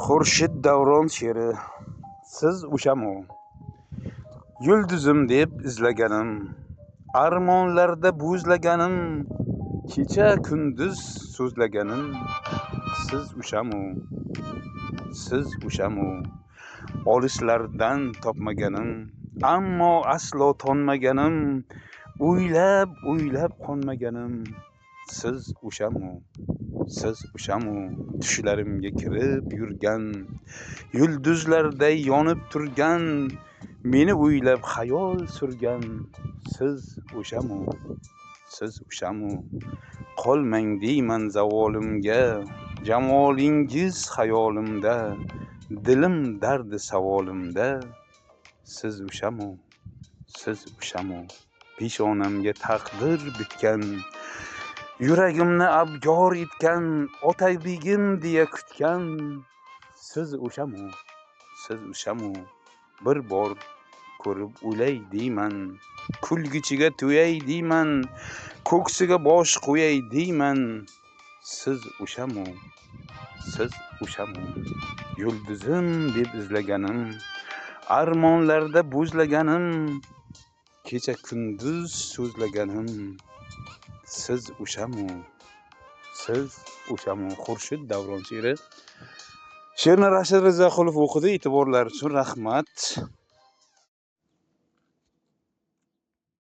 Xurshid Davron she'ri. Siz o'shami? Yulduzim deb izlaganim, armonlarda bo'zlaganim, kecha kunduz so'zlaganim. Siz o'shami? Siz o'shami? Olislardan topmaganim, ammo aslo tonmaganim, o'ylab qonmaganim. Siz o'shami? Siz o'shami? Tushlarimga kirib yurgan, yulduzlarday yonib turgan, meni o'ylab xayol surgan. Siz o'shami? Siz o'shami? Qolmang deyman zavolimga, jamolingiz xayolimda, dilim dardi savolimda. Siz o'shami? Siz o'shami? Peshonamga taqdir bitgan, yuragimni abgor etgan, otabegim deya kutgan. Siz o'shami? Siz o'shami? Bir bor ko'rib o'lay deyman, kulgichiga to'yay deyman, ko'ksiga bosh qo'yay deyman. Siz o'shami? Siz o'shami? Yulduzim deb izlaganim, armonlarda bo'zlaganim, kecha kunduz so'zlaganim. Siz o'shami? Siz o'shami? Xurshid Davron she'ri. She'rni Rashid Rizoqulov o'qidi. E'tiborlar uchun rahmat.